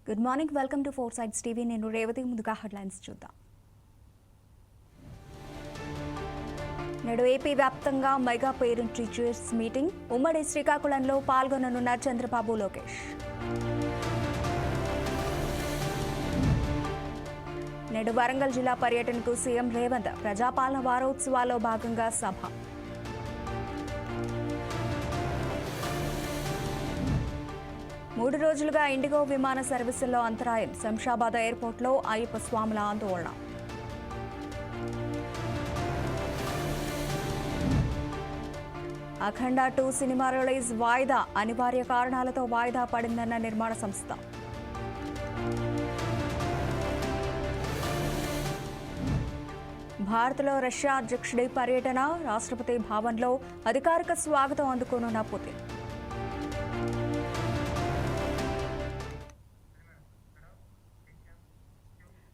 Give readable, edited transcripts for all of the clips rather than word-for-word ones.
Good morning, welcome to four sides TV. నేను రేవతి. ముందుగా headlines చూద్దాం. నేడు ఏపీ వ్యాప్తంగా మెగా పేరెంట్ టీచర్స్ మీటింగ్. ఉమ్మడి శ్రీకాకుళంలో పాల్గొననున్న చంద్రబాబు, లోకేష్. నేడు వరంగల్ జిల్లా పర్యటనకు సీఎం రేవంత్. ప్రజాపాలన వారోత్సవాల్లో భాగంగా సభ. మూడు రోజులుగా ఇండిగో విమాన సర్వీసుల్లో అంతరాయం. శంషాబాద్ ఎయిర్పోర్ట్లో అయ్యప్ప స్వాముల ఆందోళన. అఖండ 2 సినిమా రిలీజ్ వాయిదా. అనివార్య కారణాలతో వాయిదా పడిందన్న నిర్మాణ సంస్థ. భారత్లో రష్యా అధ్యక్షుడి పర్యటన. రాష్ట్రపతి భవన్లో అధికారిక స్వాగతం అందుకోనున్న పుతిన్.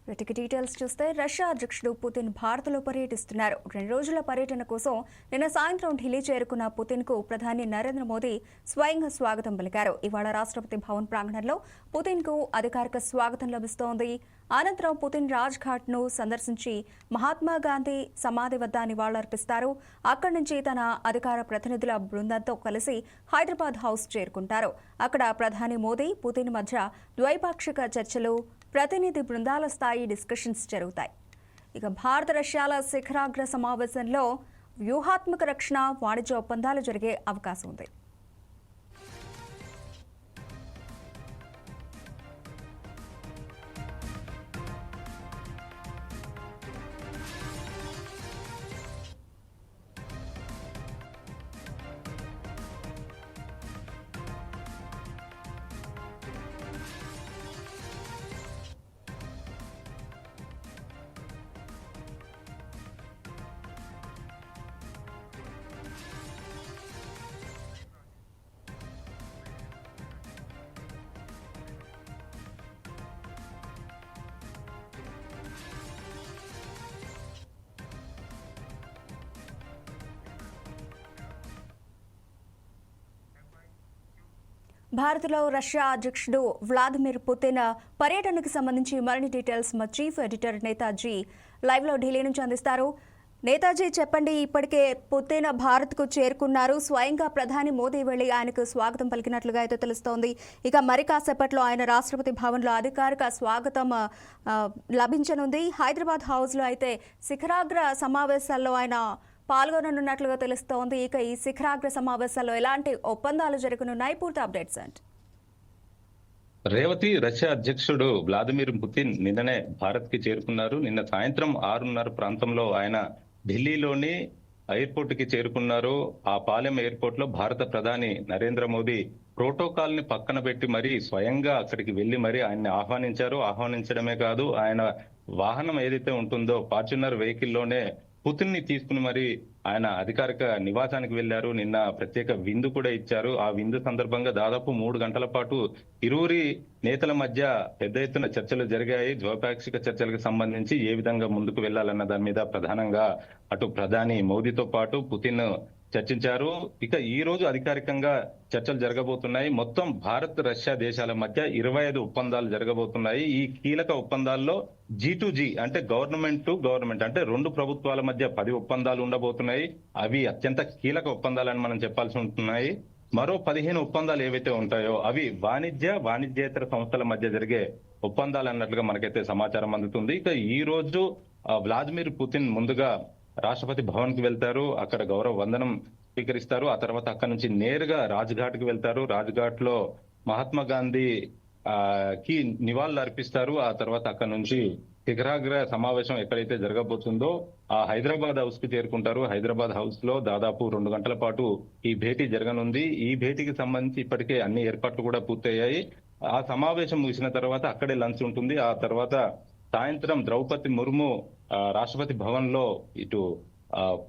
వీటికి డీటెయిల్స్ చూస్తే, రష్యా అధ్యక్షుడు పుతిన్ భారత్లో పర్యటిస్తున్నారు. 2 రోజుల పర్యటన కోసం నిన్న సాయంత్రం ఢిల్లీ చేరుకున్న పుతిన్కు ప్రధాని నరేంద్ర మోదీ స్వయంగా స్వాగతం పలికారు. ఇవాళ రాష్ట్రపతి భవన్ ప్రాంగణంలో పుతిన్కు అధికారిక స్వాగతం లభిస్తోంది. అనంతరం పుతిన్ రాజ్ఘాట్ను సందర్శించి మహాత్మా గాంధీ సమాధి వద్ద నివాళులర్పిస్తారు. అక్కడి నుంచి తన అధికార ప్రతినిధుల బృందంతో కలిసి హైదరాబాద్ హౌస్ చేరుకుంటారు. అక్కడ ప్రధాని మోదీ, పుతిన్ మధ్య ద్వైపాక్షిక చర్చలు, ప్రతినిధి బృందాల స్థాయి డిస్కషన్స్ జరుగుతాయి. ఇక భారత రష్యాల శిఖరాగ్ర సమావేశంలో వ్యూహాత్మక రక్షణ, వాణిజ్య ఒప్పందాలు జరిగే అవకాశం ఉంది. భారత్లో రష్యా అధ్యక్షుడు వ్లాదిమిర్ పుతిన్ పర్యటనకు సంబంధించి మరిన్ని డీటెయిల్స్ మా చీఫ్ ఎడిటర్ నేతాజీ లైవ్లో ఢిల్లీ నుంచి అందిస్తారు. నేతాజీ, చెప్పండి. ఇప్పటికే పుతిన్ భారత్కు చేరుకున్నారు. స్వయంగా ప్రధాని మోదీ వెళ్లి ఆయనకు స్వాగతం పలికినట్లుగా అయితే తెలుస్తోంది. ఇక మరి కాసేపట్లో ఆయన రాష్ట్రపతి భవన్లో అధికారిక స్వాగతం లభించనుంది. హైదరాబాద్ హౌస్లో అయితే శిఖరాగ్ర సమావేశాల్లో ఆయన పాల్గొననున్నట్లుగా తెలుస్తోంది. ఇక ఈ శిఖరాగ్ర సమావేశాల్లో ఎలాంటి ఒప్పందాలు జరగనున్నాయి? పూర్తి అప్డేట్స్ ఏంటి? రేవతి, రష్యా అధ్యక్షుడు వ్లాదిమిర్ పుతిన్ నిన్ననే భారత్ కి చేరుకున్నారు. నిన్న సాయంత్రం 6:30 ప్రాంతంలో ఆయన ఢిల్లీలోని ఎయిర్పోర్ట్ కి చేరుకున్నారు. ఆ పాలెం ఎయిర్పోర్ట్ లో భారత ప్రధాని నరేంద్ర మోదీ ప్రోటోకాల్ ని పక్కన పెట్టి మరి స్వయంగా అక్కడికి వెళ్లి మరి ఆయన్ని ఆహ్వానించారు. ఆహ్వానించడమే కాదు, ఆయన వాహనం ఏదైతే ఉంటుందో ఫార్చునర్ వెహికల్లోనే పుతిన్ ని తీసుకుని మరి ఆయన అధికారిక నివాసానికి వెళ్లారు. నిన్న ప్రత్యేక విందు కూడా ఇచ్చారు. ఆ విందు సందర్భంగా దాదాపు 3 గంటల పాటు ఇరువురి నేతల మధ్య పెద్ద ఎత్తున చర్చలు జరిగాయి. ద్వైపాక్షిక చర్చలకు సంబంధించి ఏ విధంగా ముందుకు వెళ్లాలన్న దాని మీద ప్రధానంగా అటు ప్రధాని మోదీతో పాటు పుతిన్ చర్చించారు. ఇక ఈ రోజు అధికారికంగా చర్చలు జరగబోతున్నాయి. మొత్తం భారత్, రష్యా దేశాల మధ్య 25 ఒప్పందాలు జరగబోతున్నాయి. ఈ కీలక ఒప్పందాల్లో G2G అంటే గవర్నమెంట్ టు గవర్నమెంట్ అంటే 2 ప్రభుత్వాల మధ్య 10 ఒప్పందాలు ఉండబోతున్నాయి. అవి అత్యంత కీలక ఒప్పందాలని మనం చెప్పాల్సి ఉంటున్నాయి. మరో 15 ఒప్పందాలు ఏవైతే ఉంటాయో అవి వాణిజ్యేతర సంస్థల మధ్య జరిగే ఒప్పందాలు అన్నట్లుగా మనకైతే సమాచారం అందుతుంది. ఇక ఈ రోజు వ్లాదిమిర్ పుతిన్ ముందుగా రాష్ట్రపతి భవన్ కి వెళ్తారు. అక్కడ గౌరవ వందనం స్వీకరిస్తారు. ఆ తర్వాత అక్కడ నుంచి నేరుగా రాజ్ఘాట్ కి వెళ్తారు. రాజ్ఘాట్ లో మహాత్మా గాంధీ కి నివాళులు అర్పిస్తారు. ఆ తర్వాత అక్కడ నుంచి శిఖరాగ్ర సమావేశం ఎక్కడైతే జరగబోతుందో ఆ హైదరాబాద్ హౌస్ కి చేరుకుంటారు. హైదరాబాద్ హౌస్ లో దాదాపు 2 గంటల పాటు ఈ భేటీ జరగనుంది. ఈ భేటీకి సంబంధించి ఇప్పటికే అన్ని ఏర్పాట్లు కూడా పూర్తయ్యాయి. ఆ సమావేశం ముగిసిన తర్వాత అక్కడే లంచ్ ఉంటుంది. ఆ తర్వాత సాయంత్రం ద్రౌపది ముర్ము రాష్ట్రపతి భవన్ లో ఇటు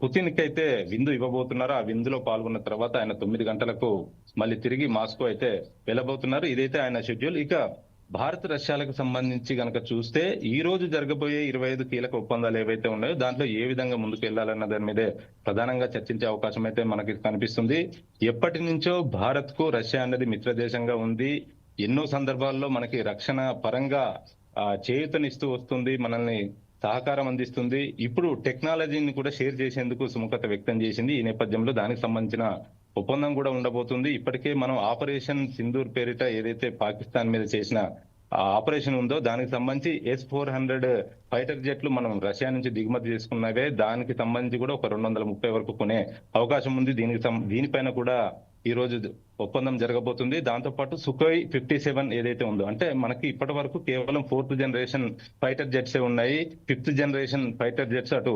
పుతిన్ కి అయితే విందు ఇవ్వబోతున్నారు. ఆ విందులో పాల్గొన్న తర్వాత ఆయన 9 గంటలకు మళ్ళీ తిరిగి మాస్కో అయితే వెళ్ళబోతున్నారు. ఇదైతే ఆయన షెడ్యూల్. ఇక భారత్, రష్యాలకు సంబంధించి గనక చూస్తే ఈ రోజు జరగబోయే 25 కీలక ఒప్పందాలు ఏవైతే ఉన్నాయో దాంట్లో ఏ విధంగా ముందుకు వెళ్లాలన్న దాని మీదే ప్రధానంగా చర్చించే అవకాశం అయితే మనకి కనిపిస్తుంది. ఎప్పటి నుంచో భారత్ కు రష్యా అన్నది మిత్ర దేశంగా ఉంది. ఎన్నో సందర్భాల్లో మనకి రక్షణ పరంగా చేయూతనిస్తూ వస్తుంది, మనల్ని సహకారం అందిస్తుంది. ఇప్పుడు టెక్నాలజీని కూడా షేర్ చేసేందుకు సుముఖత వ్యక్తం చేసింది. ఈ నేపథ్యంలో దానికి సంబంధించిన ఒప్పందం కూడా ఉండబోతుంది. ఇప్పటికే మనం ఆపరేషన్ సింధూర్ పేరిట ఏదైతే పాకిస్తాన్ మీద చేసిన ఆపరేషన్ ఉందో దానికి సంబంధించి S-400 ఫైటర్ జెట్లు మనం రష్యా నుంచి దిగుమతి చేసుకున్నవే. దానికి సంబంధించి కూడా ఒక 230 వరకు కొనే అవకాశం ఉంది. దీనిపైన కూడా ఈ రోజు ఒప్పందం జరగబోతుంది. దాంతో పాటు సుఖోయ్ 57 ఏదైతే ఉందో, అంటే మనకి ఇప్పటి వరకు కేవలం 4th జనరేషన్ ఫైటర్ జెట్సే ఉన్నాయి. 5th జనరేషన్ ఫైటర్ జెట్స్ అటు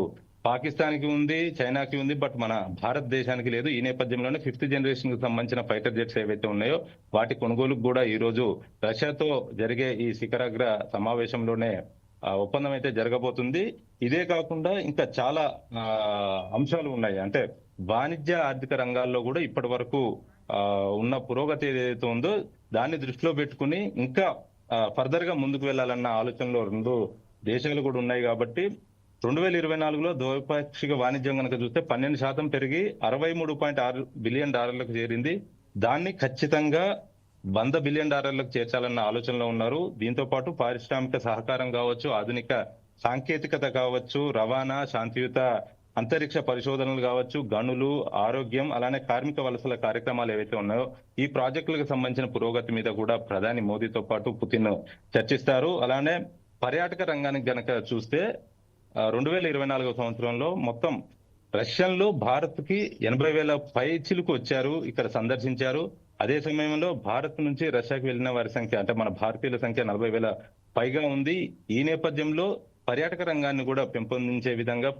పాకిస్తాన్ కి ఉంది, చైనాకి ఉంది, బట్ మన భారతదేశానికి లేదు. ఈ నేపథ్యంలోనే 5th జనరేషన్ కి సంబంధించిన ఫైటర్ జెట్స్ ఏవైతే ఉన్నాయో వాటి కొనుగోలుకు కూడా ఈ రోజు రష్యాతో జరిగే ఈ శిఖరాగ్ర సమావేశంలోనే ఒప్పందం అయితే జరగబోతుంది. ఇదే కాకుండా ఇంకా చాలా అంశాలు ఉన్నాయి. అంటే వాణిజ్య ఆర్థిక రంగాల్లో కూడా ఇప్పటి వరకు ఉన్న పురోగతి ఏదైతే ఉందో దాన్ని దృష్టిలో పెట్టుకుని ఇంకా ఫర్దర్ గా ముందుకు వెళ్లాలన్న ఆలోచనలో రెండు దేశాలు కూడా ఉన్నాయి. కాబట్టి 2024లో ద్వైపాక్షిక వాణిజ్యం కనుక చూస్తే 12% పెరిగి $63.6 బిలియన్ చేరింది. దాన్ని ఖచ్చితంగా $100 బిలియన్ చేర్చాలన్న ఆలోచనలో ఉన్నారు. దీంతో పాటు పారిశ్రామిక సహకారం కావచ్చు, ఆధునిక సాంకేతికత కావచ్చు, రవాణా, శాంతియుత అంతరిక్ష పరిశోధనలు కావచ్చు, గనులు, ఆరోగ్యం, అలానే కార్మిక వలసల కార్యక్రమాలు ఏవైతే ఉన్నాయో ఈ ప్రాజెక్టులకు సంబంధించిన పురోగతి మీద కూడా ప్రధాని మోదీతో పాటు పుతిన్ చర్చిస్తారు. అలానే పర్యాటక రంగానికి గనక చూస్తే 2024 సంవత్సరంలో మొత్తం రష్యన్లు భారత్ కి 80,000 పైచిలకు వచ్చారు, ఇక్కడ సందర్శించారు. అదే సమయంలో భారత్ నుంచి రష్యాకి వెళ్ళిన వారి సంఖ్య, అంటే మన భారతీయుల సంఖ్య 40,000 పైగా ఉంది. ఈ నేపథ్యంలో పర్యాటక రంగాన్ని కూడా పెంపొందించే విధంగా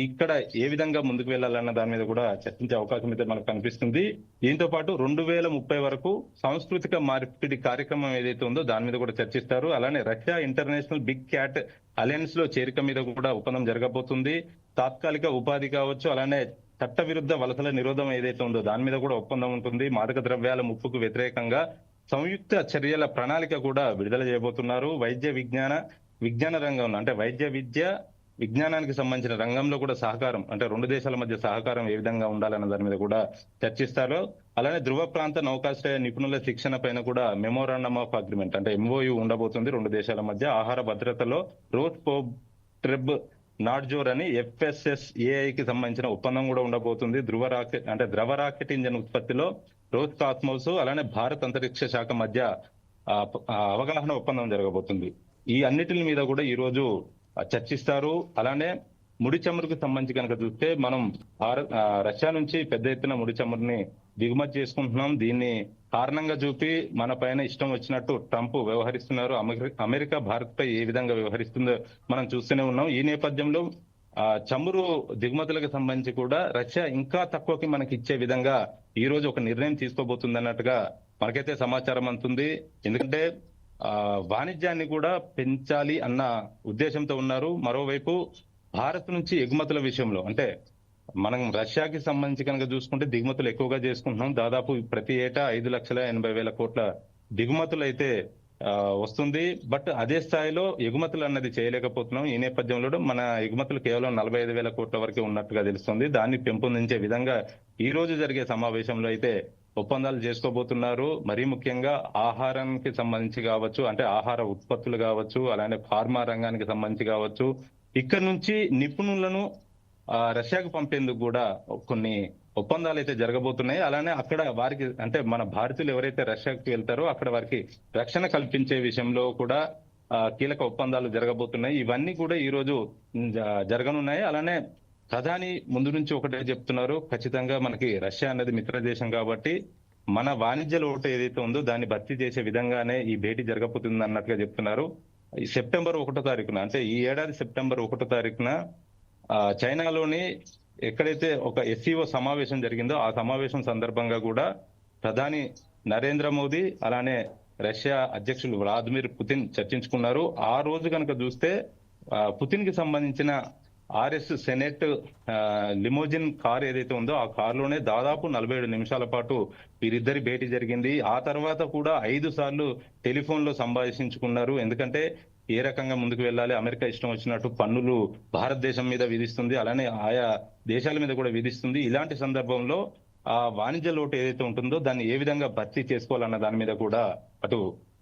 ఇక్కడ ఏ విధంగా ముందుకు వెళ్లాలన్న దాని మీద కూడా చర్చించే అవకాశం అయితే మనకు కనిపిస్తుంది. దీంతో పాటు 2030 వరకు సాంస్కృతిక మార్పిడి కార్యక్రమం ఏదైతే ఉందో దాని మీద కూడా చర్చిస్తారు. అలానే Russia International Big Cat Alliance లో చేరిక మీద కూడా ఒప్పందం జరగబోతుంది. తాత్కాలిక ఉపాధి కావచ్చు, అలానే చట్ట విరుద్ధ వలసల నిరోధం ఏదైతే ఉందో దాని మీద కూడా ఒప్పందం ఉంటుంది. మాదక ద్రవ్యాల ముప్పుకు వ్యతిరేకంగా సంయుక్త చర్యల ప్రణాళిక కూడా విడుదల చేయబోతున్నారు. విజ్ఞాన రంగం, అంటే వైద్య విద్య విజ్ఞానానికి సంబంధించిన రంగంలో కూడా సహకారం, అంటే రెండు దేశాల మధ్య సహకారం ఏ విధంగా ఉండాలన్న దాని మీద కూడా చర్చిస్తారు. అలానే ధృవ ప్రాంత నౌకాశ్రయ నిపుణుల శిక్షణ పైన కూడా మెమోరాండమ్ ఆఫ్ అగ్రిమెంట్, అంటే MOU ఉండబోతుంది రెండు దేశాల మధ్య. ఆహార భద్రతలో రోస్పోట్రెబ్ నార్జోర్ అని FSSAI కి సంబంధించిన ఒప్పందం కూడా ఉండబోతుంది. ద్రవ రాకెట్ ఇంజన్ ఉత్పత్తిలో రోస్ కాస్మోస్, అలానే భారత్ అంతరిక్ష శాఖ మధ్య అవగాహన ఒప్పందం జరగబోతుంది. ఈ అన్నిటి మీద కూడా ఈ రోజు చర్చిస్తారు. అలానే ముడి చమురుకు సంబంధించి కనుక చూస్తే మనం రష్యా నుంచి పెద్ద ఎత్తున ముడి చమురుని దిగుమతి చేసుకుంటున్నాం. దీన్ని కారణంగా చూపి మన పైన ఇష్టం వచ్చినట్టు ట్రంప్ వ్యవహరిస్తున్నారు. అమెరికా భారత్ పై ఏ విధంగా వ్యవహరిస్తుందో మనం చూస్తూనే ఉన్నాం. ఈ నేపథ్యంలో చమురు దిగుమతులకు సంబంధించి కూడా రష్యా ఇంకా తక్కువకి మనకి ఇచ్చే విధంగా ఈ రోజు ఒక నిర్ణయం తీసుకోబోతుంది అన్నట్టుగా మనకైతే సమాచారం అందుతుంది. ఎందుకంటే వాణిజ్యాన్ని కూడా పెంచాలి అన్న ఉద్దేశంతో ఉన్నారు. మరోవైపు భారత్ నుంచి ఎగుమతుల విషయంలో, అంటే మనం రష్యాకి సంబంధించి కనుక చూసుకుంటే దిగుమతులు ఎక్కువగా చేసుకుంటున్నాం. దాదాపు ప్రతి ఏటా 5,80,000 కోట్ల దిగుమతులు అయితే వస్తుంది. బట్ అదే స్థాయిలో ఎగుమతులు అన్నది చేయలేకపోతున్నాం. ఈ నేపథ్యంలో మన ఎగుమతులు కేవలం 45,000 కోట్ల వరకే ఉన్నట్టుగా తెలుస్తుంది. దాన్ని పెంపొందించే విధంగా ఈ రోజు జరిగే సమావేశంలో అయితే ఒప్పందాలు చేసుకోబోతున్నారు. మరీ ముఖ్యంగా ఆహారానికి సంబంధించి కావచ్చు, అంటే ఆహార ఉత్పత్తులు కావచ్చు, అలానే ఫార్మా రంగానికి సంబంధించి కావచ్చు, ఇక్కడ నుంచి నిపుణులను రష్యాకు పంపేందుకు కూడా కొన్ని ఒప్పందాలు అయితే జరగబోతున్నాయి. అలానే అక్కడ వారికి, అంటే మన భారతీయులు ఎవరైతే రష్యాకి వెళ్తారో అక్కడ వారికి రక్షణ కల్పించే విషయంలో కూడా కీలక ఒప్పందాలు జరగబోతున్నాయి. ఇవన్నీ కూడా ఈ రోజు జరగనున్నాయి. అలానే ప్రధాని ముందు నుంచి ఒకటే చెప్తున్నారు, ఖచ్చితంగా మనకి రష్యా అనేది మిత్ర దేశం కాబట్టి మన వాణిజ్య లోటు ఏదైతే ఉందో దాన్ని భర్తీ చేసే విధంగానే ఈ భేటీ జరగబోతుంది అన్నట్టుగా చెప్తున్నారు. సెప్టెంబర్ 1వ తారీఖున, అంటే ఈ ఏడాది సెప్టెంబర్ 1వ తారీఖున చైనాలోని ఎక్కడైతే ఒక SCO సమావేశం జరిగిందో ఆ సమావేశం సందర్భంగా కూడా ప్రధాని నరేంద్ర మోదీ అలానే రష్యా అధ్యక్షులు వ్లాదిమిర్ పుతిన్ చర్చించుకున్నారు. ఆ రోజు కనుక చూస్తే పుతిన్ కి సంబంధించిన RS సెనెట్ లిమోజిన్ కార్ ఏదైతే ఉందో ఆ కారులోనే దాదాపు 47 నిమిషాల పాటు వీరిద్దరి భేటీ జరిగింది. ఆ తర్వాత కూడా 5 సార్లు టెలిఫోన్ లో సంభాషించుకున్నారు. ఎందుకంటే ఏ రకంగా ముందుకు వెళ్ళాలి, అమెరికా ఇష్టం వచ్చినట్టు పన్నులు భారతదేశం మీద విధిస్తుంది, అలానే ఆయా దేశాల మీద కూడా విధిస్తుంది. ఇలాంటి సందర్భంలో ఆ వాణిజ్య లోటు ఏదైతే ఉంటుందో దాన్ని ఏ విధంగా భర్తీ చేసుకోవాలన్న దాని మీద కూడా అటు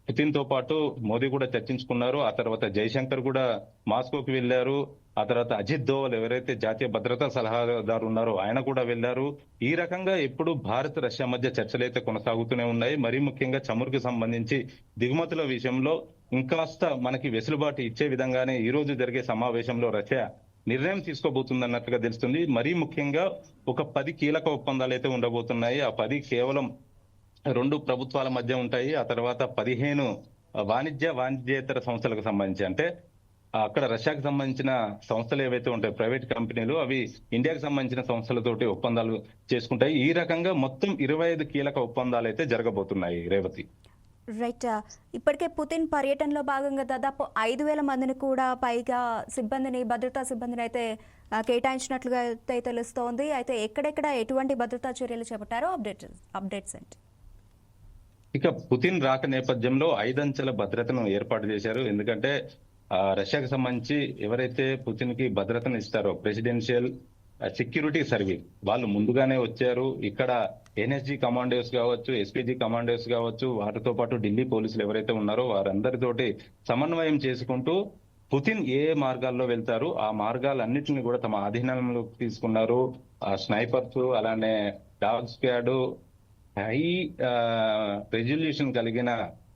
పుతిన్ తో పాటు మోదీ కూడా చర్చించుకున్నారు. ఆ తర్వాత జైశంకర్ కూడా మాస్కోకి వెళ్లారు. ఆ తర్వాత అజిత్ దోవల్ ఎవరైతే జాతీయ భద్రతా సలహాదారు ఉన్నారో ఆయన కూడా వెళ్లారు. ఈ రకంగా ఎప్పుడు భారత్ రష్యా మధ్య చర్చలైతే కొనసాగుతూనే ఉన్నాయి. మరీ ముఖ్యంగా చమురుకు సంబంధించి దిగుమతుల విషయంలో ఇంకాస్త మనకి వెసులుబాటు ఇచ్చే విధంగానే ఈ రోజు జరిగే సమావేశంలో రష్యా నిర్ణయం తీసుకోబోతుందన్నట్లుగా తెలుస్తుంది. మరీ ముఖ్యంగా ఒక 10 కీలక ఒప్పందాలు అయితే ఉండబోతున్నాయి. ఆ 10 కేవలం 2 ప్రభుత్వాల మధ్య ఉంటాయి. ఆ తర్వాత 15 వాణిజ్యేతర సంస్థలకు సంబంధించి, అంటే అక్కడ రష్యాకు సంబంధించిన సంస్థలు ఏవైతే ఉంటాయి ప్రైవేట్ కంపెనీలు, అవి ఇండియాకు సంబంధించిన సంస్థలతోటి ఒప్పందాలు చేసుకుంటాయి. ఈ రకంగా మొత్తం 25 కీలక ఒప్పందాలు అయితే జరగబోతున్నాయి. రేవతి. రైట్. ఇప్పటికే పుతిన్ పర్యటనలో భాగంగా దాదాపు 5,000 మందిని కూడా పైగా సిబ్బందిని, భద్రతా సిబ్బందిని అయితే కేటాయించినట్లుగా అయితే తెలుస్తోంది. అయితే ఎక్కడెక్కడ ఎటువంటి భద్రతా చర్యలు చేపట్టారో అప్డేట్స్ ఏంటి? ఇక పుతిన్ రాక నేపథ్యంలో 5 అంచెల భద్రతను ఏర్పాటు చేశారు. ఎందుకంటే రష్యాకు సంబంధించి ఎవరైతే పుతిన్ కి భద్రతను ఇస్తారో ప్రెసిడెన్షియల్ సెక్యూరిటీ సర్వీస్ వాళ్ళు ముందుగానే వచ్చారు. ఇక్కడ ఎన్ఎస్జీ కమాండోస్ కావచ్చు, ఎస్పీజీ కమాండోస్ కావచ్చు, వాటితో పాటు ఢిల్లీ పోలీసులు ఎవరైతే ఉన్నారో వారందరితోటి సమన్వయం చేసుకుంటూ పుతిన్ ఏ మార్గాల్లో వెళ్తారు ఆ మార్గాలన్నింటినీ కూడా తమ ఆధీనంలోకి తీసుకున్నారు. ఆ స్నైపర్స్, అలానే డాగ్ స్క్వాడ్, హై రెజల్యూషన్ కలిగిన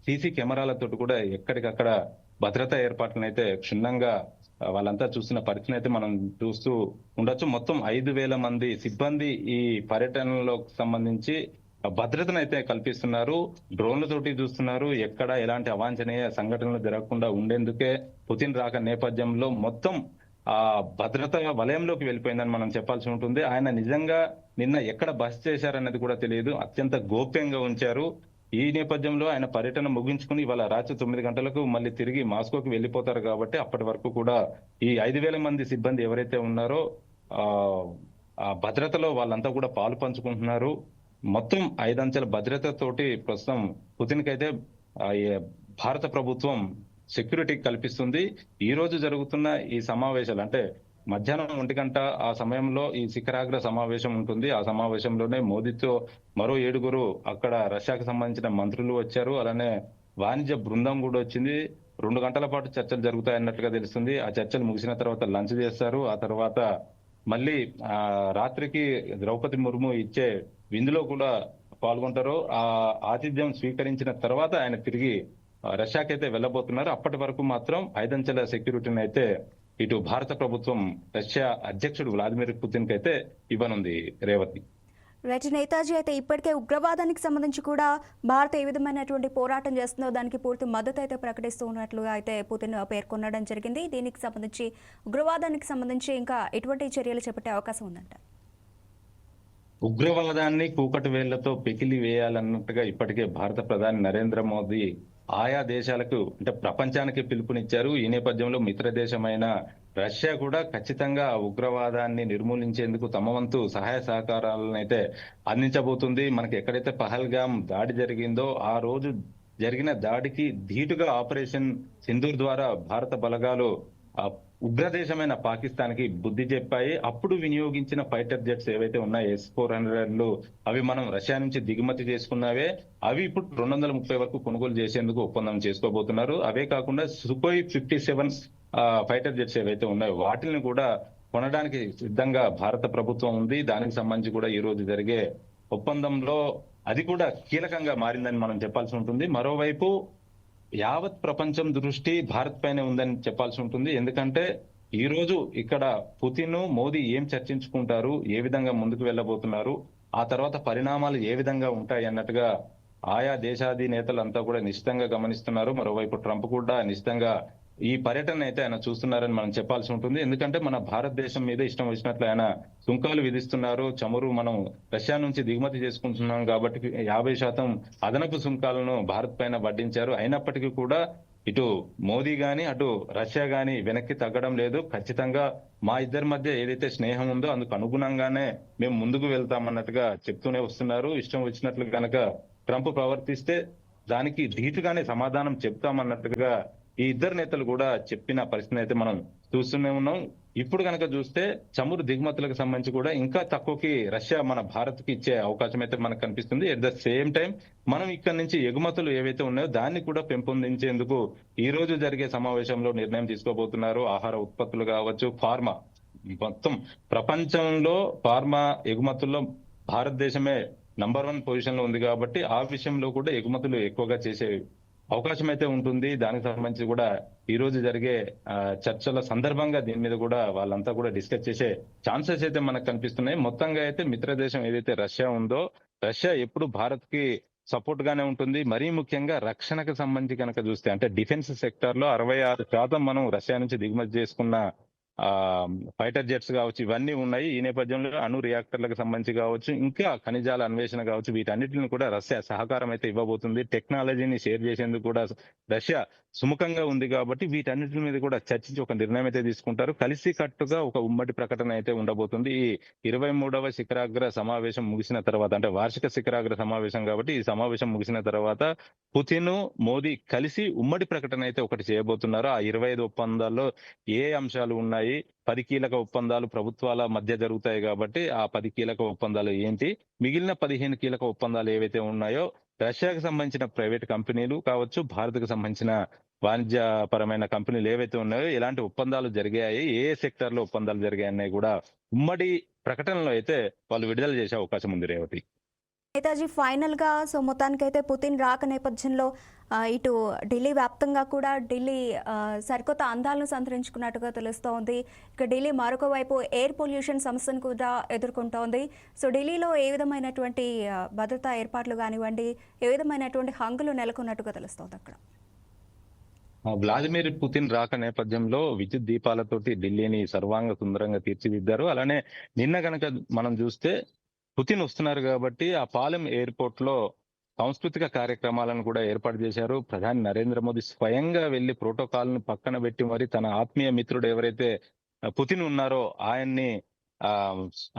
సీసీ కెమెరాలతో కూడా ఎక్కడికక్కడ భద్రతా ఏర్పాట్లను అయితే క్షుణ్ణంగా వాళ్ళంతా చూసిన పరిస్థితిని అయితే మనం చూస్తూ ఉండొచ్చు. మొత్తం 5,000 మంది సిబ్బంది ఈ పర్యటనలో సంబంధించి భద్రతను అయితే కల్పిస్తున్నారు. డ్రోన్లతోటి చూస్తున్నారు. ఎక్కడ ఎలాంటి అవాంఛనీయ సంఘటనలు జరగకుండా ఉండేందుకే పుతిన్ రాక నేపథ్యంలో మొత్తం ఆ భద్రత వలయంలోకి వెళ్ళిపోయిందని మనం చెప్పాల్సి ఉంటుంది. ఆయన నిజంగా నిన్న ఎక్కడ బస చేశారనేది కూడా తెలియదు. అత్యంత గోప్యంగా ఉంచారు. ఈ నేపథ్యంలో ఆయన పర్యటన ముగించుకుని ఇవాళ రాత్రి 9 గంటలకు మళ్ళీ తిరిగి మాస్కోకి వెళ్ళిపోతారు. కాబట్టి అప్పటి వరకు కూడా ఈ 5,000 మంది సిబ్బంది ఎవరైతే ఉన్నారో ఆ భద్రతలో వాళ్ళంతా కూడా పాలు పంచుకుంటున్నారు. మొత్తం 5 అంచెల భద్రతతోటి ప్రస్తుతం పుతిన్ కైతే భారత ప్రభుత్వం సెక్యూరిటీ కల్పిస్తుంది. ఈ రోజు జరుగుతున్న ఈ సమావేశాలు అంటే మధ్యాహ్నం 1 గంట ఆ సమయంలో ఈ శిఖరాగ్ర సమావేశం ఉంటుంది. ఆ సమావేశంలోనే మోదీతో మరో 7 అక్కడ రష్యాకు సంబంధించిన మంత్రులు వచ్చారు. అలానే వాణిజ్య బృందం కూడా వచ్చింది. 2 గంటల పాటు చర్చలు జరుగుతాయన్నట్టుగా తెలుస్తుంది. ఆ చర్చలు ముగిసిన తర్వాత లంచ్ చేస్తారు. ఆ తర్వాత మళ్ళీ రాత్రికి ద్రౌపది ముర్ము ఇచ్చే విందులో కూడా పాల్గొంటారు. ఆ ఆతిథ్యం స్వీకరించిన తర్వాత ఆయన తిరిగి రష్యాకైతే వెళ్ళబోతున్నారు. అప్పటి వరకు మాత్రం 5 అంచెల సెక్యూరిటీని అయితే ఇటు భారత ప్రభుత్వం రష్యా అధ్యక్షుడు వ్లాదిమిర్ పుతిన్ కి అయితే ఇవ్వనుంది. రేవతి. రైట్. నేతాజీ, అయితే ఇప్పటికే ఉగ్రవాదానికి సంబంధించి కూడా భారత్ ఏ విధమైనటువంటి పోరాటం చేస్తుందో దానికి పూర్తి మద్దతు అయితే ప్రకటిస్తూ ఉన్నట్లుగా అయితే పుతిన్ పేర్కొనడం జరిగింది. దీనికి సంబంధించి ఉగ్రవాదానికి సంబంధించి ఇంకా ఎటువంటి చర్యలు చేపట్టే అవకాశం ఉందంట? ఉగ్రవాదాన్ని కూకటి వేళ్లతో పెకిలి వేయాలన్నట్టుగా ఇప్పటికే భారత ప్రధాని నరేంద్ర మోదీ ఆయా దేశాలకు అంటే ప్రపంచానికి పిలుపునిచ్చారు. ఈ నేపథ్యంలో మిత్ర దేశమైన రష్యా కూడా ఖచ్చితంగా ఉగ్రవాదాన్ని నిర్మూలించేందుకు తమ వంతు సహాయ సహకారాలను అయితే అందించబోతుంది. మనకి ఎక్కడైతే పహల్గామ్ దాడి జరిగిందో ఆ రోజు జరిగిన దాడికి ధీటుగా ఆపరేషన్ సింధూర్ ద్వారా భారత బలగాలు ఉగ్రదేశమైన పాకిస్తాన్ కి బుద్ధి చెప్పాయి. అప్పుడు వినియోగించిన ఫైటర్ జెట్స్ ఏవైతే ఉన్నాయో S-400లు అవి మనం రష్యా నుంచి దిగుమతి చేసుకున్నవే. అవి ఇప్పుడు 230 వరకు కొనుగోలు చేసేందుకు ఒప్పందం చేసుకోబోతున్నారు. అవే కాకుండా సుఖోయ్ 57 ఫైటర్ జెట్స్ ఏవైతే ఉన్నాయో వాటిని కూడా కొనడానికి సిద్ధంగా భారత ప్రభుత్వం ఉంది. దానికి సంబంధించి కూడా ఈ రోజు జరిగే ఒప్పందంలో అది కూడా కీలకంగా మారిందని మనం చెప్పాల్సి ఉంటుంది. మరోవైపు యావత్ ప్రపంచం దృష్టి భారత్ పైనే ఉందని చెప్పాల్సి ఉంటుంది. ఎందుకంటే ఈ రోజు ఇక్కడ పుతిన్ మోదీ ఏం చర్చించుకుంటారు, ఏ విధంగా ముందుకు వెళ్ళబోతున్నారు, ఆ తర్వాత పరిణామాలు ఏ విధంగా ఉంటాయి అన్నట్టుగా ఆయా దేశాధినేతలంతా కూడా నిశ్చితంగా గమనిస్తున్నారు. మరోవైపు ట్రంప్ కూడా నిశ్చితంగా ఈ పర్యటన అయితే ఆయన చూస్తున్నారని మనం చెప్పాల్సి ఉంటుంది. ఎందుకంటే మన భారతదేశం మీద ఇష్టం వచ్చినట్లు ఆయన సుంకాలు విధిస్తున్నారు. చమురు మనం రష్యా నుంచి దిగుమతి చేసుకుంటున్నాం కాబట్టి 50% అదనపు సుంకాలను భారత్ పైన వడ్డించారు. అయినప్పటికీ కూడా ఇటు మోదీ గాని అటు రష్యా గాని వెనక్కి తగ్గడం లేదు. ఖచ్చితంగా మా ఇద్దరి మధ్య ఏదైతే స్నేహం ఉందో అందుకు అనుగుణంగానే మేము ముందుకు వెళ్తామన్నట్టుగా చెప్తూనే వస్తున్నారు. ఇష్టం వచ్చినట్లు కనుక ట్రంప్ ప్రవర్తిస్తే దానికి ధీటుగానే సమాధానం చెప్తామన్నట్టుగా ఈ ఇద్దరు నేతలు కూడా చెప్పిన పరిస్థితిని అయితే మనం చూస్తూనే ఉన్నాం. ఇప్పుడు కనుక చూస్తే చమురు దిగుమతులకు సంబంధించి కూడా ఇంకా తక్కువకి రష్యా మన భారత్ కి ఇచ్చే అవకాశం అయితే మనకు కనిపిస్తుంది. ఎట్ ద సేమ్ టైం మనం ఇక్కడ నుంచి ఎగుమతులు ఏవైతే ఉన్నాయో దాన్ని కూడా పెంపొందించేందుకు ఈ రోజు జరిగే సమావేశంలో నిర్ణయం తీసుకోబోతున్నారు. ఆహార ఉత్పత్తులు కావచ్చు, ఫార్మా, మొత్తం ప్రపంచంలో ఫార్మా ఎగుమతుల్లో భారతదేశమే నంబర్ 1 పొజిషన్ లో ఉంది కాబట్టి ఆ విషయంలో కూడా ఎగుమతులు ఎక్కువగా చేసే అవకాశం అయితే ఉంటుంది. దానికి సంబంధించి కూడా ఈ రోజు జరిగే చర్చల సందర్భంగా దీని మీద కూడా వాళ్ళంతా కూడా డిస్కస్ చేసే ఛాన్సెస్ అయితే మనకు కనిపిస్తున్నాయి. మొత్తంగా అయితే మిత్ర దేశం ఏదైతే రష్యా ఉందో, రష్యా ఎప్పుడు భారత్ కి సపోర్ట్ గానే ఉంటుంది. మరీ ముఖ్యంగా రక్షణకు సంబంధించి కనుక చూస్తే అంటే డిఫెన్స్ సెక్టర్ లో 66% మనం రష్యా నుంచి దిగుమతి చేసుకున్న ఫైటర్ జెట్స్ కావచ్చు, ఇవన్నీ ఉన్నాయి. ఈ నేపథ్యంలో అణు రియాక్టర్లకు సంబంధించి కావచ్చు, ఇంకా ఖనిజాల అన్వేషణ కావచ్చు, వీటన్నిటిని కూడా రష్యా సహకారం అయితే ఇవ్వబోతుంది. టెక్నాలజీని షేర్ చేసేందుకు కూడా రష్యా సుముఖంగా ఉంది కాబట్టి వీటన్నిటి మీద కూడా చర్చించి ఒక నిర్ణయం అయితే తీసుకుంటారు. కలిసి కట్టుగా ఒక ఉమ్మడి ప్రకటన అయితే ఉండబోతుంది. ఈ 23వ శిఖరాగ్ర సమావేశం ముగిసిన తర్వాత, అంటే వార్షిక శిఖరాగ్ర సమావేశం కాబట్టి ఈ సమావేశం ముగిసిన తర్వాత పుతిన్, మోదీ కలిసి ఉమ్మడి ప్రకటన అయితే ఒకటి చేయబోతున్నారు. ఆ 25 ఒప్పందాల్లో ఏ అంశాలు ఉన్నాయి, 10 కీలక ఒప్పందాలు ప్రభుత్వాల మధ్య జరుగుతాయి కాబట్టి ఆ 10 కీలక ఒప్పందాలు ఏంటి, మిగిలిన 15 కీలక ఒప్పందాలు ఏవైతే ఉన్నాయో రష్యాకు సంబంధించిన ప్రైవేట్ కంపెనీలు కావచ్చు, భారత్కు సంబంధించిన వాణిజ్యపరమైన కంపెనీలు ఏవైతే ఉన్నాయో ఎలాంటి ఒప్పందాలు జరిగాయి, ఏ సెక్టర్ లో ఒప్పందాలు జరిగాయన్నాయి కూడా ఉమ్మడి ప్రకటనలో అయితే వాళ్ళు విడుదల చేసే అవకాశం ఉంది. రేవతి, నేతాజీ, ఫైనల్ గా మొత్తానికైతే పుతిన్ రాక నేపథ్యంలో ఇటు ఢిల్లీ వ్యాప్తంగా కూడా ఢిల్లీ సరికొత్త అందాలను సంతరించుకున్నట్టుగా తెలుస్తోంది. ఇక ఢిల్లీ మరొక వైపు ఎయిర్ పొల్యూషన్ సమస్యను కూడా ఎదుర్కొంటోంది. సో ఢిల్లీలో ఏ విధమైనటువంటి భద్రతా ఏర్పాట్లు కానివ్వండి, ఏ విధమైనటువంటి హంగులు నెలకొన్నట్టుగా తెలుస్తోంది అక్కడ? వ్లాదిమిర్ పుతిన్ రాక నేపథ్యంలో విద్యుత్ దీపాలతోటి ఢిల్లీని సర్వాంగ సుందరంగా తీర్చిదిద్దారు. అలానే నిన్న కనుక మనం చూస్తే పుతిన్ వస్తున్నారు కాబట్టి ఆ పాలెం ఎయిర్పోర్ట్ లో సాంస్కృతిక కార్యక్రమాలను కూడా ఏర్పాటు చేశారు. ప్రధాని నరేంద్ర మోదీ స్వయంగా వెళ్లి ప్రోటోకాల్ ను పక్కన పెట్టి మరి తన ఆత్మీయ మిత్రుడు ఎవరైతే పుతిన్ ఉన్నారో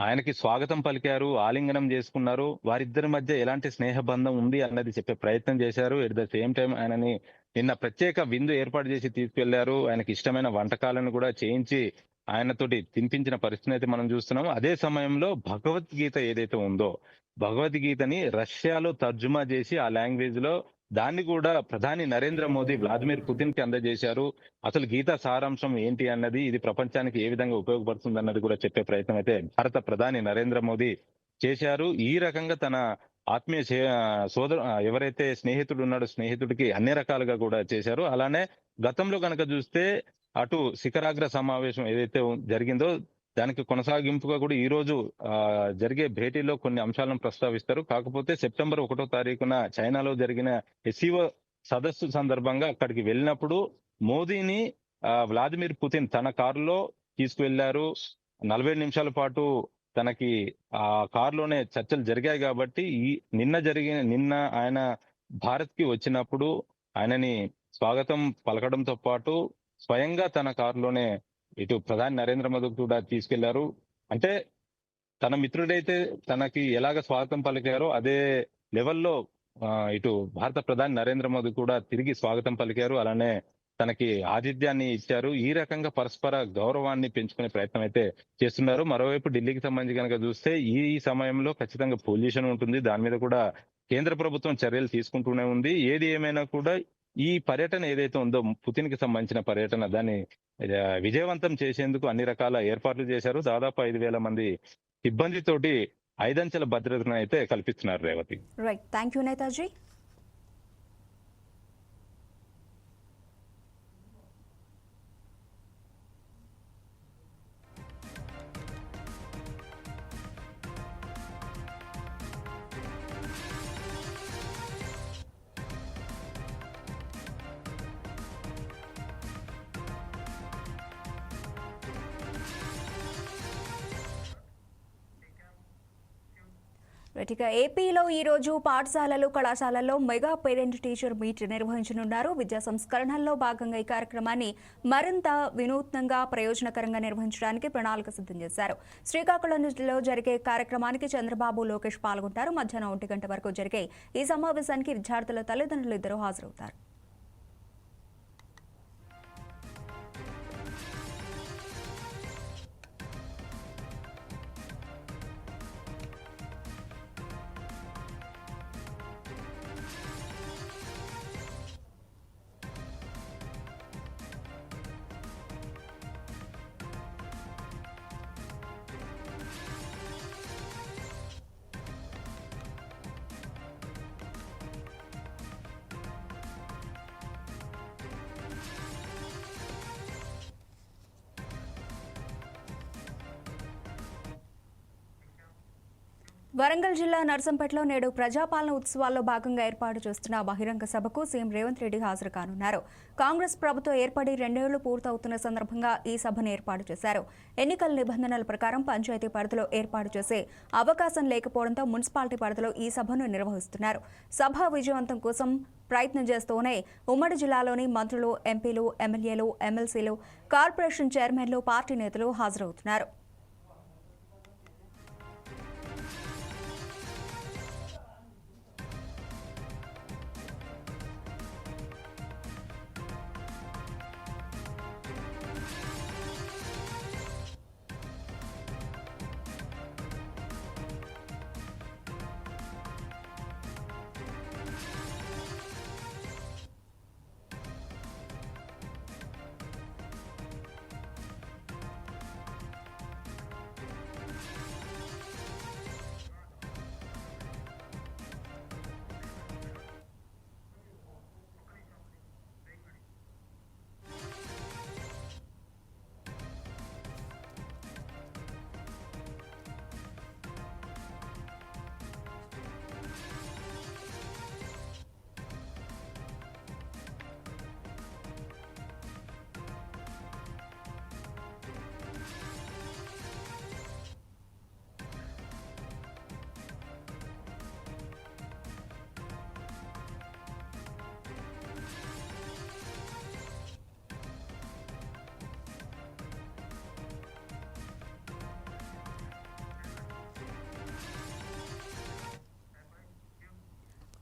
ఆయనకి స్వాగతం పలికారు, ఆలింగనం చేసుకున్నారు. వారిద్దరి మధ్య ఎలాంటి స్నేహ బంధం ఉంది అన్నది చెప్పే ప్రయత్నం చేశారు. ఎట్ ద సేమ్ టైం ఆయనని నిన్న ప్రత్యేక విందు ఏర్పాటు చేసి తీసుకెళ్లారు. ఆయనకి ఇష్టమైన వంటకాలను కూడా చేయించి ఆయనతోటి తినిపించిన పరిస్థితిని అయితే మనం చూస్తున్నాం. అదే సమయంలో భగవద్గీత ఏదైతే ఉందో, భగవద్గీతని రష్యాలో తర్జుమా చేసి ఆ లాంగ్వేజ్ లో దాన్ని కూడా ప్రధాని నరేంద్ర మోదీ వ్లాదిమిర్ పుతిన్ కి అందజేశారు. అసలు గీతా సారాంశం ఏంటి అన్నది, ఇది ప్రపంచానికి ఏ విధంగా ఉపయోగపడుతుంది అన్నది కూడా చెప్పే ప్రయత్నం అయితే భారత ప్రధాని నరేంద్ర మోదీ చేశారు. ఈ రకంగా తన ఆత్మీయ సోదరు ఎవరైతే స్నేహితుడు ఉన్నాడో స్నేహితుడికి అన్ని రకాలుగా కూడా చేశారు. అలానే గతంలో కనుక చూస్తే అటు శిఖరాగ్ర సమావేశం ఏదైతే జరిగిందో దానికి కొనసాగింపుగా కూడా ఈ రోజు జరిగే భేటీలో కొన్ని అంశాలను ప్రస్తావిస్తారు. కాకపోతే సెప్టెంబర్ 1వ తారీఖున చైనాలో జరిగిన ఎస్సీఓ సదస్సు సందర్భంగా అక్కడికి వెళ్ళినప్పుడు మోదీని వ్లాదిమిర్ పుతిన్ తన కారులో తీసుకువెళ్లారు. 40 నిమిషాల పాటు తనకి ఆ కారులోనే చర్చలు జరిగాయి కాబట్టి నిన్న ఆయన భారత్ కి వచ్చినప్పుడు ఆయనని స్వాగతం పలకడంతో పాటు స్వయంగా తన కారులోనే ఇటు ప్రధాని నరేంద్ర మోదీ కూడా తీసుకెళ్లారు. అంటే తన మిత్రుడైతే తనకి ఎలాగ స్వాగతం పలికారో అదే లెవెల్లో ఇటు భారత ప్రధాని నరేంద్ర మోదీ కూడా తిరిగి స్వాగతం పలికారు. అలానే తనకి ఆతిథ్యాన్ని ఇచ్చారు. ఈ రకంగా పరస్పర గౌరవాన్ని పెంచుకునే ప్రయత్నం అయితే చేస్తున్నారు. మరోవైపు ఢిల్లీకి సంబంధించి కనుక చూస్తే ఈ సమయంలో ఖచ్చితంగా పొల్యూషన్ ఉంటుంది. దాని మీద కూడా కేంద్ర ప్రభుత్వం చర్యలు తీసుకుంటూనే ఉంది. ఏది ఏమైనా కూడా ఈ పర్యటన ఏదైతే ఉందో పుతిన్ కి సంబంధించిన పర్యటన, దాన్ని విజయవంతం చేసేందుకు అన్ని రకాల ఏర్పాట్లు చేశారు. దాదాపు 5,000 మంది సిబ్బందితోటి 5 అంచెల భద్రతను అయితే కల్పిస్తున్నారు. Revathi, right, thank you Netaji. ఇక ఏపీలో ఈరోజు పాఠశాలలు, కళాశాలల్లో మెగా పేరెంట్ టీచర్ మీట్ నిర్వహించనున్నారు. విద్యా సంస్కరణల్లో భాగంగా ఈ కార్యక్రమాన్ని మరింత వినూత్నంగా, ప్రయోజనకరంగా నిర్వహించడానికి ప్రణాళిక సిద్ధం చేశారు. శ్రీకాకుళంలో జరిగే కార్యక్రమానికి చంద్రబాబు, లోకేష్ పాల్గొంటారు. మధ్యాహ్నం 1 గంట వరకు జరిగే ఈ సమావేశానికి విద్యార్థుల తల్లిదండ్రులు ఇద్దరు హాజరవుతారు. వరంగల్ జిల్లా నర్సంపేటలో నేడు ప్రజాపాలన ఉత్సవాల్లో భాగంగా ఏర్పాటు చేస్తున్న బహిరంగ సభకు సీఎం రేవంత్ రెడ్డి హాజరు కానున్నారు. కాంగ్రెస్ ప్రభుత్వం ఏర్పడి 2 ఏళ్లు పూర్తవుతున్న సందర్భంగా ఈ సభను ఏర్పాటు చేశారు. ఎన్నికల నిబంధనల ప్రకారం పంచాయతీ పరిధిలో ఏర్పాటు చేసే అవకాశం లేకపోవడంతో మున్సిపాలిటీ పరిధిలో ఈ సభను నిర్వహిస్తున్నారు. సభ విజయవంతం కోసం ప్రయత్నం చేస్తూనే ఉమ్మడి జిల్లాలోని మంత్రులు, ఎంపీలు, ఎమ్మెల్యేలు, ఎమ్మెల్సీలు, కార్పొరేషన్ చైర్మన్లు, పార్టీ నేతలు హాజరవుతున్నారు.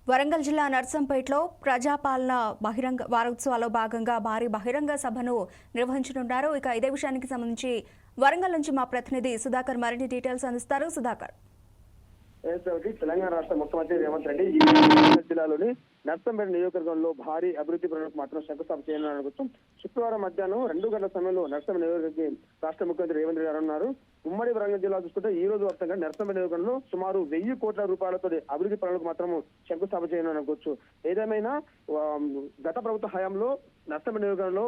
వరంగల్ జిల్లా నర్సంపేటలో ప్రజాపాలన బహిరంగ వారోత్సవాల్లో భాగంగా భారీ బహిరంగ సభను నిర్వహించనున్నారు. ఇక ఇదే విషయానికి సంబంధించి వరంగల్ నుంచి మా ప్రతినిధి సుధాకర్ మరిన్ని డీటెయిల్స్ అందిస్తారు. సుధాకర్. తెలంగాణ రాష్ట్ర ముఖ్యమంత్రి రేవంత్ రెడ్డి జిల్లాలోని నర్సంపేట నియోజకవర్గంలో భారీ అభివృద్ధి పనులకు మాత్రం శంకుస్థాపన చేయాలనుకుంటూ శుక్రవారం మధ్యాహ్నం 2 గంటల సమయంలో నర్సంపేట నియోజకవర్గానికి రాష్ట్ర ముఖ్యమంత్రి రేవంత్ రెడ్డి అన్నారు. ఉమ్మడి వరంగల్ జిల్లా చూసుకుంటే ఈ రోజు వ్యాప్తంగా నర్సంపేట నియోజకవర్గంలో సుమారు 1000 కోట్ల రూపాయలతో అభివృద్ధి పనులకు మాత్రం శంకుస్థాపన చేయాలనుకోవచ్చు. ఏదేమైనా గత ప్రభుత్వ హయాంలో నర్సంపేట నియోజకవర్గంలో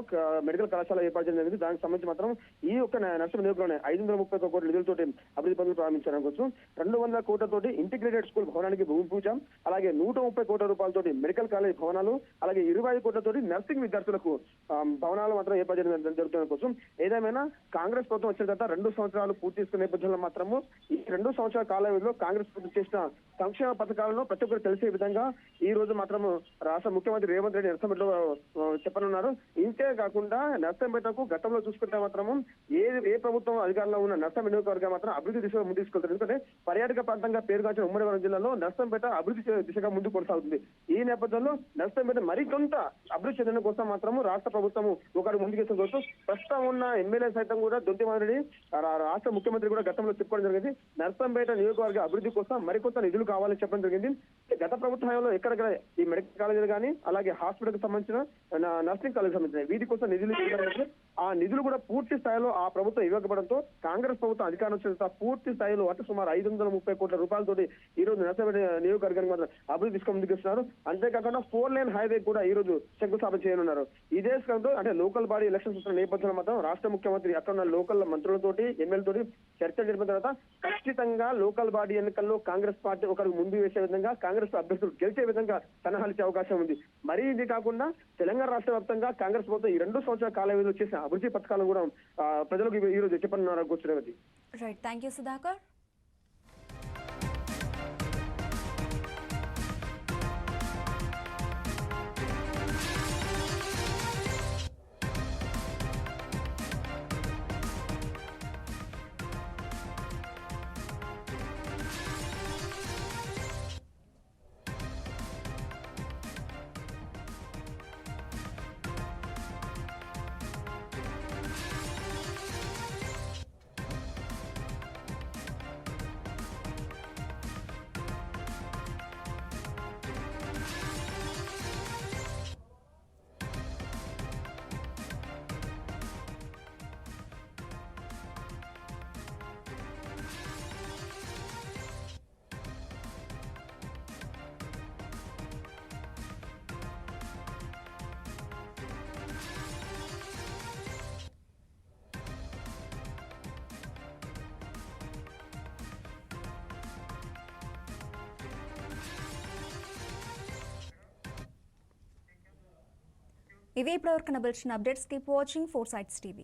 మెడికల్ కళాశాల ఏర్పాటు చేయడం జరిగింది. దానికి సంబంధించి మాత్రం ఈ ఒక్క నర్సంపేట నియోజకవర్గంలో 531 కోట్ల నిధులతోటి అభివృద్ధి పనులు ప్రారంభించాలనుకోవచ్చు. 200 కోట్లతోటి ఇంటిగ్రేటెడ్ స్కూల్ భవనానికి భూమి పూజ, అలాగే 130 కోట్ల రూపాయలతోటి మెడికల్ కాలేజ్ భవనాలు, అలాగే 25 కోట్లతోటి నర్సింగ్ విద్యార్థులకు భవనాలు మాత్రం ఏర్పాటు చేయడం జరుగుతున్న కోసం. ఏదేమైనా కాంగ్రెస్ ప్రభుత్వం వచ్చిన తర్వాత 2 సంవత్సరాలు పూర్తి చేసుకునే నేపథ్యంలో మాత్రము ఈ 2 సంవత్సరాల కాల వ్యవధిలో కాంగ్రెస్ ప్రభుత్వం చేసిన సంక్షేమ పథకాలను ప్రతి ఒక్కరు తెలిసే విధంగా ఈ రోజు మాత్రం రాష్ట్ర ముఖ్యమంత్రి రేవంత్ రెడ్డి నర్సంపేటలో చెప్పనున్నారు. ఇంతే కాకుండా నర్సంపేటకు గతంలో చూసుకుంటే మాత్రము ఏ ప్రభుత్వం అధికారంలో ఉన్న నర్సంపేట నియోజకవర్గం మాత్రం అభివృద్ధి దిశగా ముందు తీసుకెళ్తారు. ఎందుకంటే పర్యాటక ప్రాంతంగా పేరుగాంచిన ఉమ్మడి వరంగల్ జిల్లాలో నర్సంపేట అభివృద్ధి దిశగా ముందు కొనసాగుతుంది. ఈ నేపథ్యంలో నర్సంపేట మరికొంత అభివృద్ధి చెందడం కోసం మాత్రము రాష్ట్ర ప్రభుత్వం ఒకరు ముందుకేసుకోవచ్చు. ప్రస్తుతం ఉన్న ఎమ్మెల్యే సైతం కూడా దొంతిమారెడ్డి రాష్ట్ర ముఖ్యమంత్రి కూడా గతంలో చెప్పుకోవడం జరిగింది. నర్సంపేట నియోజకవర్గ అభివృద్ధి కోసం మరికొంత నిధులు కావాలని చెప్పడం జరిగింది. గత ప్రభుత్వ హయాంలో ఎక్కడెక్కడ ఈ మెడికల్ కాలేజీలు కానీ, అలాగే హాస్పిటల్ కి సంబంధించిన నర్సింగ్ కాలేజ్ సంబంధించిన వీటి కోసం నిధులు ఆ నిధులు కూడా పూర్తి స్థాయిలో ఆ ప్రభుత్వం ఇవ్వకపోవడంతో కాంగ్రెస్ ప్రభుత్వం అధికారం వచ్చిన పూర్తి స్థాయిలో అంటే సుమారు 530 కోట్ల రూపాయలతోటి ఈ రోజు నర్సంపేట నియోజకవర్గానికి మాత్రం అభివృద్ధి తీసుకొని ముందుకు. అంతేకాకుండా 4 లేన్ హైవే కూడా ఈ రోజు శంకుస్థాపన చేయనున్నారు. ఇదే స్కంతో అంటే లోకల్ బాడీ ఎలక్షన్స్ వస్తున్న నేపథ్యంలో మాత్రం రాష్ట్ర ముఖ్యమంత్రి అక్కడ ఉన్న లోకల్ మంత్రులతోటి, ఎమ్మెల్యేలతోటి చర్చలు జరిపిన తర్వాత ఖచ్చితంగా లోకల్ బాడీ ఎన్నికల్లో కాంగ్రెస్ పార్టీ ఒకరికి ముందు వేసే విధంగా, కాంగ్రెస్ అభ్యర్థులు గెలిచే విధంగా సలహాలిచ్చే అవకాశం ఉంది. మరి ఇది కాకుండా తెలంగాణ రాష్ట్ర వ్యాప్తంగా కాంగ్రెస్ ప్రభుత్వం ఈ 2 సంవత్సరాల కాల వ్యవధిలో చేసిన అభివృద్ధి పథకాలను కూడా ప్రజలకు ఈ రోజు చెప్పనున్నారు. Right, thank you Sudhakar. ఇవి ఇప్పటివరకు కనబడిన updates. Keep watching 4 Sides TV.